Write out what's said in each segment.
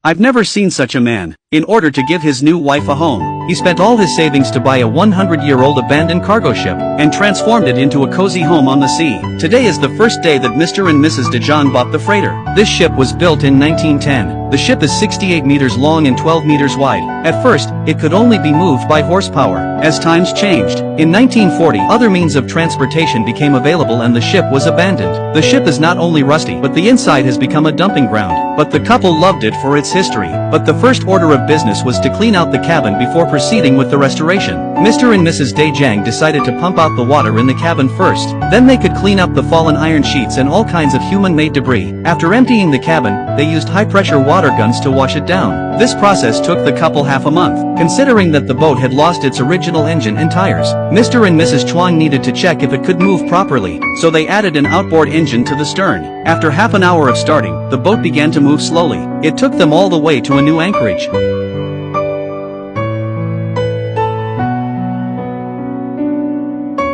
I've never seen such a man. In order to give his new wife a home, he spent all his savings to buy a 100-year-old abandoned cargo ship and transformed it into a cozy home on the sea. Today is the first day that Mr. and Mrs. de Jong bought the freighter. This ship was built in 1910. The ship is 68 meters long and 12 meters wide. At first, it could only be moved by horsepower. As times changed, in 1940 other means of transportation became available and the ship was abandoned. The ship is not only rusty, but the inside has become a dumping ground. But the couple loved it for its history. But the first order of business was to clean out the cabin before proceeding with the restoration. Mr. and Mrs. de Jong decided to pump out the water in the cabin first. Then they could clean up the fallen iron sheets and all kinds of human-made debris. After emptying the cabin, they used high-pressure water guns to wash it down. This process took the couple half a month. Considering that the boat had lost its original engine and tires, Mr. and Mrs. Chuang needed to check if it could move properly, so they added an outboard engine to the stern. After half an hour of starting, the boat began to move slowly. It took them all the way to a new anchorage.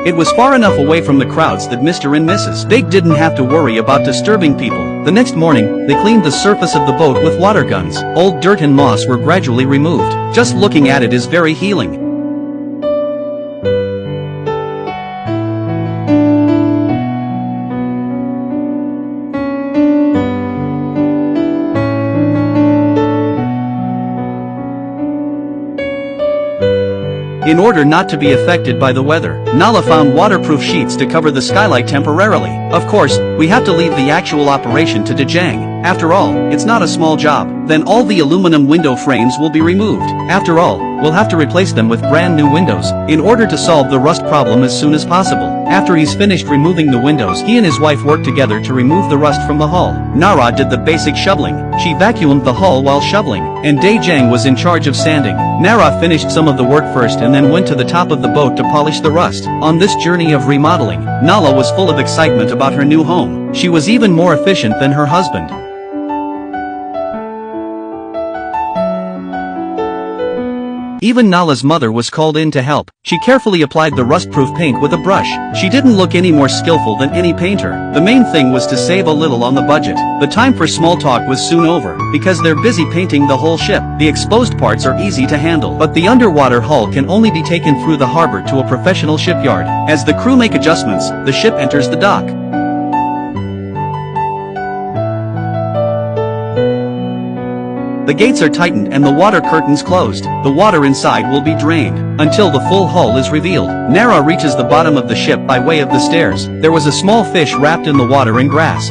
It was far enough away from the crowds that Mr. and Mrs. Big didn't have to worry about disturbing people. The next morning, they cleaned the surface of the boat with water guns. Old dirt and moss were gradually removed. Just looking at it is very healing. In order not to be affected by the weather, Nala found waterproof sheets to cover the skylight temporarily. Of course, we have to leave the actual operation to De Jong. After all, it's not a small job. Then all the aluminum window frames will be removed. After all, we'll have to replace them with brand new windows, in order to solve the rust problem as soon as possible. After he's finished removing the windows, he and his wife worked together to remove the rust from the hull. Nara did the basic shoveling. She vacuumed the hull while shoveling, and De Jong was in charge of sanding. Nara finished some of the work first and then went to the top of the boat to polish the rust. On this journey of remodeling, Nala was full of excitement about her new home. She was even more efficient than her husband. Even Nala's mother was called in to help. She carefully applied the rust-proof paint with a brush. She didn't look any more skillful than any painter. The main thing was to save a little on the budget. The time for small talk was soon over, because they're busy painting the whole ship. The exposed parts are easy to handle, but the underwater hull can only be taken through the harbor to a professional shipyard. As the crew make adjustments, the ship enters the dock. The gates are tightened and the water curtains closed. The water inside will be drained until the full hull is revealed. Nara reaches the bottom of the ship by way of the stairs. There was a small fish wrapped in the water and grass.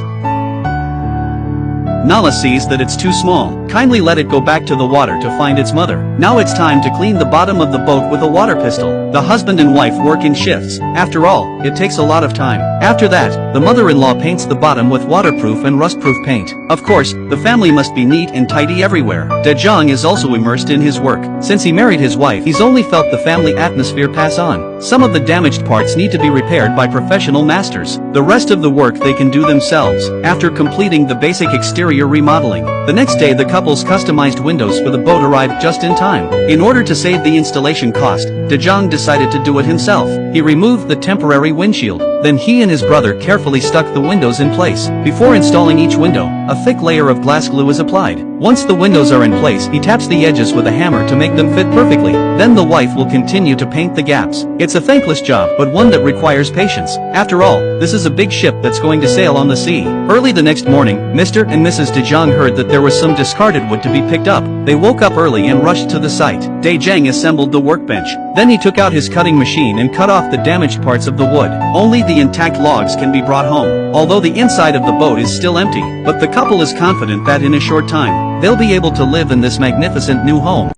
Nala sees that it's too small. Kindly let it go back to the water to find its mother. Now it's time to clean the bottom of the boat with a water pistol. The husband and wife work in shifts. After all, it takes a lot of time. After that, the mother-in-law paints the bottom with waterproof and rust-proof paint. Of course, the family must be neat and tidy everywhere. De Jong is also immersed in his work. Since he married his wife, he's only felt the family atmosphere pass on. Some of the damaged parts need to be repaired by professional masters. The rest of the work they can do themselves, after completing the basic exterior remodeling. The next day the couple's customized windows for the boat arrived just in time. In order to save the installation cost, De Jong decided to do it himself. He removed the temporary windshield. Then he and his brother carefully stuck the windows in place. Before installing each window, a thick layer of glass glue is applied. Once the windows are in place, he taps the edges with a hammer to make them fit perfectly. Then the wife will continue to paint the gaps. It's a thankless job, but one that requires patience. After all, this is a big ship that's going to sail on the sea. Early the next morning, Mr. and Mrs. de Jong heard that there was some discarded wood to be picked up. They woke up early and rushed to the site. De Jong assembled the workbench. Then he took out his cutting machine and cut off the damaged parts of the wood. Only the intact logs can be brought home, although the inside of the boat is still empty. But the couple is confident that in a short time, they'll be able to live in this magnificent new home.